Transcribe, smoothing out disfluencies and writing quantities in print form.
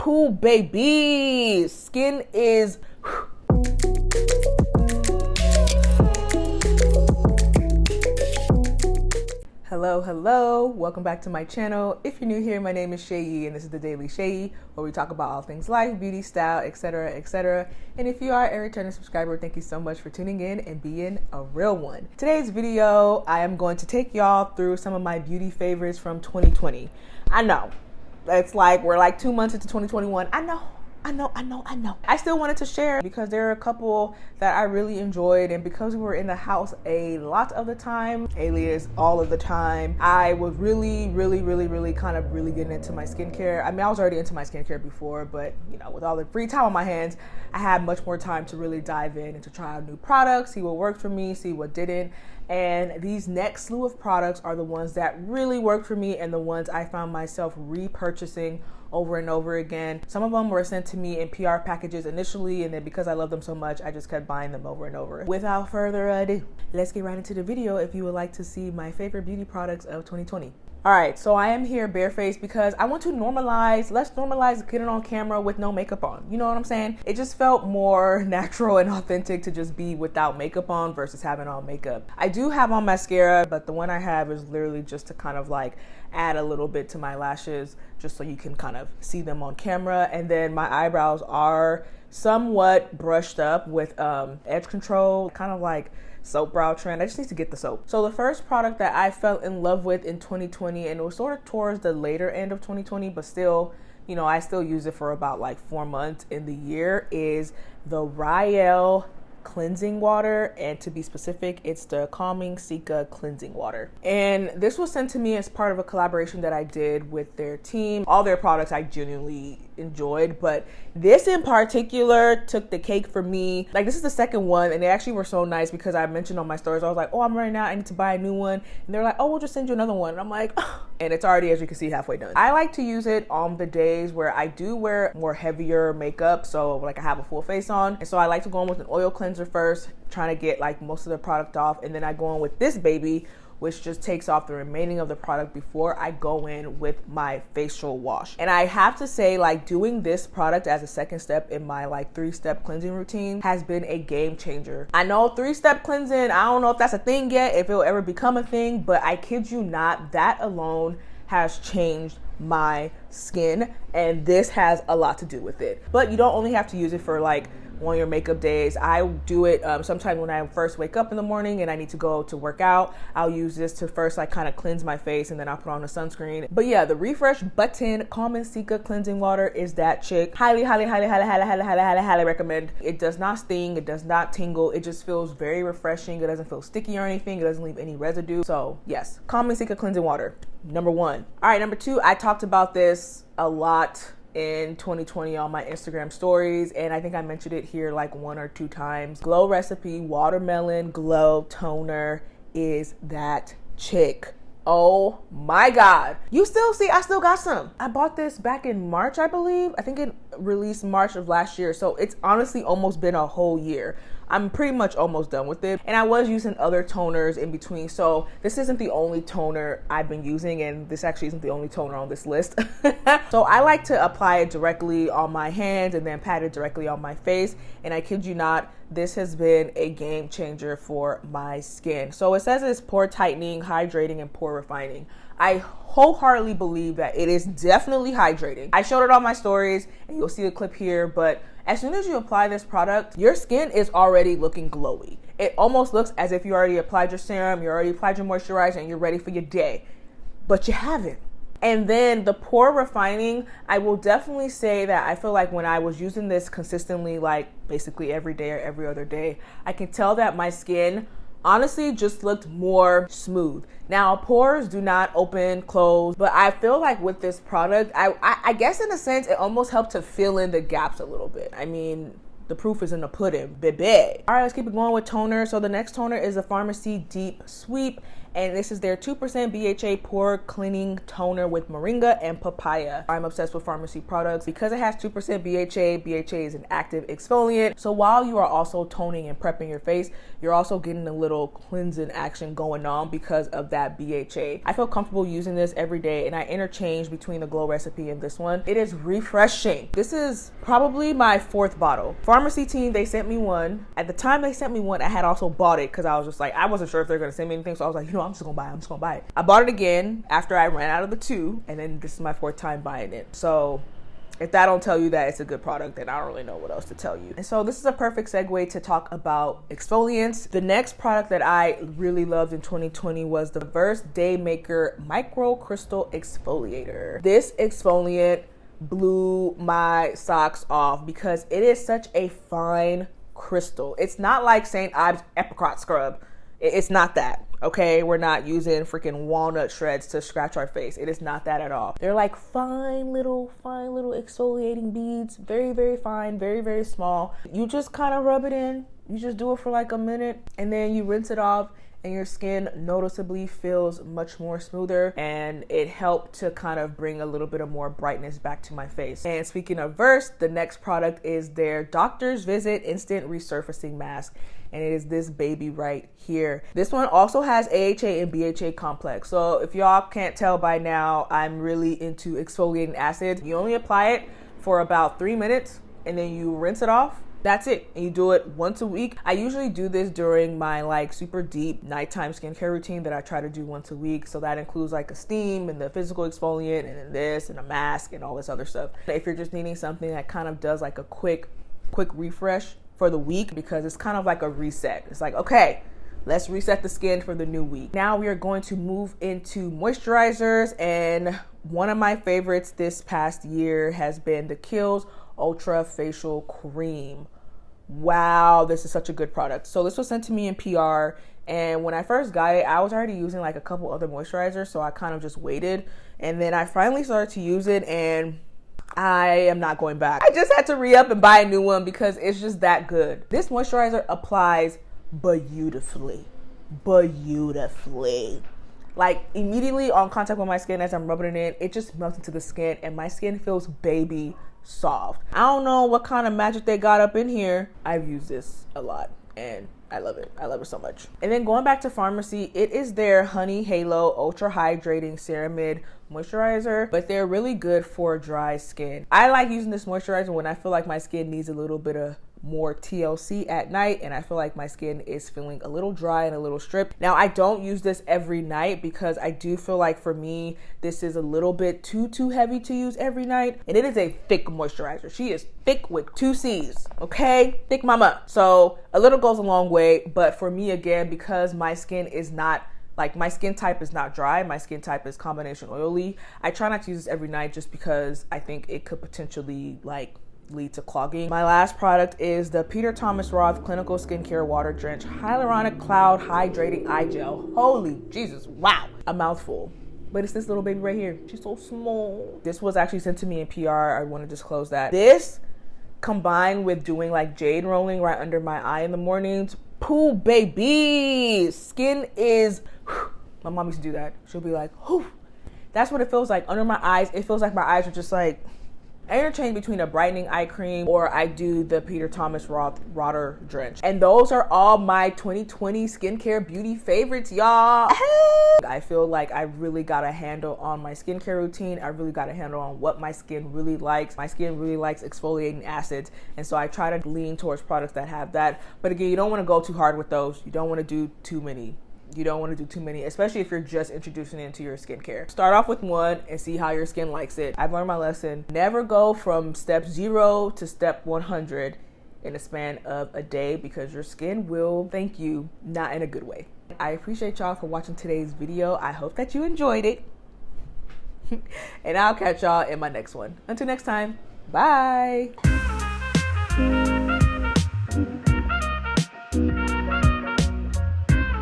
shampoo, baby. Skin is... Hello, welcome back to my channel. If you're new here, my name is Seyi and this is the Daily Seyi, where we talk about all things life, beauty, style, etc, etc. And if you are a returning subscriber, thank you so much for tuning in and being a real one. Today's video, I am going to take y'all through some of my beauty favorites from 2020. I know, it's like we're like 2 months into 2021. I know. I still wanted to share because there are a couple that I really enjoyed, and because we were in the house a lot of the time, alias all of the time, I was really getting into my skincare. I mean, I was already into my skincare before, but you know, with all the free time on my hands, I had much more time to really dive in and to try out new products, see what worked for me, see what didn't. And these next slew of products are the ones that really worked for me and the ones I found myself repurchasing over and over again. Some of them were sent to me in PR packages initially, and then because I love them so much, I just kept buying them over and over. Without further ado, let's get right into the video if you would like to see my favorite beauty products of 2020. All right, so I am here barefaced because I want to let's normalize getting on camera with no makeup on. You know what I'm saying? It just felt more natural and authentic to just be without makeup on versus having on makeup. I do have on mascara, but the one I have is literally just to kind of like add a little bit to my lashes, just so you can kind of see them on camera. And then my eyebrows are somewhat brushed up with edge control, kind of like soap brow trend. I just need to get the soap. So the first product that I fell in love with in 2020, and it was sort of towards the later end of 2020, but still, you know, I still use it for about like 4 months in the year, is the Ryell cleansing water, and to be specific, it's the calming Seca cleansing water. And this was sent to me as part of a collaboration that I did with their team. All their products I genuinely enjoyed, but this in particular took the cake for me. Like, this is the second one, and they actually were so nice because I mentioned on my stories, I was like, oh, I'm running out, I need to buy a new one. And they're like, oh, we'll just send you another one. And I'm like, oh. And it's already, as you can see, halfway done. I like to use it on the days where I do wear more heavier makeup, so like I have a full face on, and so I like to go in with an oil cleanser first, trying to get like most of the product off, and then I go in with this baby, which just takes off the remaining of the product before I go in with my facial wash. And I have to say, like, doing this product as a second step in my like 3-step cleansing routine has been a game changer. I know 3-step cleansing, I don't know if that's a thing yet, if it'll ever become a thing, but I kid you not, that alone has changed my skin, and this has a lot to do with it. But you don't only have to use it for like on your makeup days. I do it sometimes when I first wake up in the morning and I need to go to work out. I'll use this to first like kind of cleanse my face, and then I'll put on the sunscreen. But yeah, the refresh button calming Seca cleansing water is that chick. Highly recommend. It does not sting, it does not tingle, it just feels very refreshing. It doesn't feel sticky or anything, it doesn't leave any residue. So yes, calming Seca cleansing water, number 1. All right, number 2, I talked about this a lot in 2020 on my Instagram stories, and I think I mentioned it here like 1 or 2 times. Glow Recipe Watermelon Glow Toner is that chick. Oh my God. You still see, I still got some. I bought this back in March, I believe. I think it released March of last year. So it's honestly almost been a whole year. I'm pretty much almost done with it. And I was using other toners in between. So this isn't the only toner I've been using, and this actually isn't the only toner on this list. So I like to apply it directly on my hands and then pat it directly on my face. And I kid you not, this has been a game changer for my skin. So it says it's pore tightening, hydrating, and pore refining. I wholeheartedly believe that it is definitely hydrating. I showed it on my stories, and you'll see a clip here, but as soon as you apply this product, your skin is already looking glowy. It almost looks as if you already applied your serum, you already applied your moisturizer, and you're ready for your day, but you haven't. And then the pore refining, I will definitely say that I feel like when I was using this consistently, like basically every day or every other day, I can tell that my skin honestly just looked more smooth. Now, pores do not open, close, but I feel like with this product, I guess in a sense, it almost helped to fill in the gaps a little bit. I mean, the proof is in the pudding, baby. All right, let's keep it going with toner. So the next toner is the Pharmacy Deep Sweep, and this is their 2% BHA pore cleaning toner with moringa and papaya. I'm obsessed with pharmacy products because it has 2% BHA. BHA is an active exfoliant, so while you are also toning and prepping your face, you're also getting a little cleansing action going on because of that BHA. I feel comfortable using this every day, and I interchange between the Glow recipe and this one. It is refreshing. This is probably my 4th bottle. Pharmacy team, they sent me one. At the time they sent me one, I had also bought it because I was just like, I wasn't sure if they're gonna send me anything, so I was like, you know, I'm just gonna buy it. I bought it again after I ran out of the 2, and then this is my 4th time buying it. So if that don't tell you that it's a good product, then I don't really know what else to tell you. And so this is a perfect segue to talk about exfoliants. The next product that I really loved in 2020 was the Verse Day Maker Micro Crystal Exfoliator. This exfoliant blew my socks off because it is such a fine crystal. It's not like St. Ives apricot scrub. It's not that. Okay, we're not using freaking walnut shreds to scratch our face. It is not that at all. They're like fine little exfoliating beads. Very, very fine, very, very small. You just kind of rub it in. You just do it for like a minute, and then you rinse it off, and your skin noticeably feels much more smoother, and it helped to kind of bring a little bit of more brightness back to my face. And speaking of Verse, the next product is their Doctor's Visit Instant Resurfacing Mask, and it is this baby right here. This one also has AHA and BHA complex. So if y'all can't tell by now, I'm really into exfoliating acids. You only apply it for about 3 minutes, and then you rinse it off. That's it. And you do it once a week. I usually do this during my like super deep nighttime skincare routine that I try to do once a week. So that includes like a steam and the physical exfoliant and then this and a mask and all this other stuff. If you're just needing something that kind of does like a quick refresh for the week, because it's kind of like a reset. It's like, okay, let's reset the skin for the new week. Now we are going to move into moisturizers, and one of my favorites this past year has been the Kiehl's Ultra Facial Cream. Wow, this is such a good product. So this was sent to me in PR, and when I first got it, I was already using like a couple other moisturizers, so I kind of just waited, and then I finally started to use it, and I am not going back. I just had to re-up and buy a new one because it's just that good. This moisturizer applies beautifully. Like immediately on contact with my skin as I'm rubbing it in, it just melts into the skin, and my skin feels baby soft. I don't know what kind of magic they got up in here. I've used this a lot, and I love it. I love it so much. And then going back to pharmacy, it is their Honey Halo Ultra Hydrating Ceramide Moisturizer, but they're really good for dry skin. I like using this moisturizer when I feel like my skin needs a little bit of more TLC at night, and I feel like my skin is feeling a little dry and a little stripped. Now, I don't use this every night because I do feel like for me, this is a little bit too heavy to use every night, and it is a thick moisturizer. She is thick with 2 C's, okay? Thick mama. So a little goes a long way, but for me, again, because my skin is not like, my skin type is not dry, my skin type is combination oily, I try not to use this every night just because I think it could potentially like lead to clogging. My last product is the Peter Thomas Roth Clinical Skincare Water Drench Hyaluronic Cloud Hydrating Eye Gel. Holy Jesus, wow. A mouthful. But it's this little baby right here. She's so small. This was actually sent to me in PR. I want to disclose that. This combined with doing like jade rolling right under my eye in the mornings, poo baby. Skin is, my mom used to do that. She'll be like, whew. That's what it feels like under my eyes. It feels like my eyes are just like, I interchange between a brightening eye cream or I do the Peter Thomas Roth Water Drench. And those are all my 2020 skincare beauty favorites, y'all. I feel like I really got a handle on my skincare routine. I really got a handle on what my skin really likes. My skin really likes exfoliating acids. And so I try to lean towards products that have that. But again, you don't want to go too hard with those. You don't want to do too many. You don't want to do too many, especially if you're just introducing it into your skincare. Start off with one and see how your skin likes it. I've learned my lesson. Never go from step 0 to step 100 in a span of a day, because your skin will thank you, not in a good way. I appreciate y'all for watching today's video. I hope that you enjoyed it. And I'll catch y'all in my next one. Until next time, bye.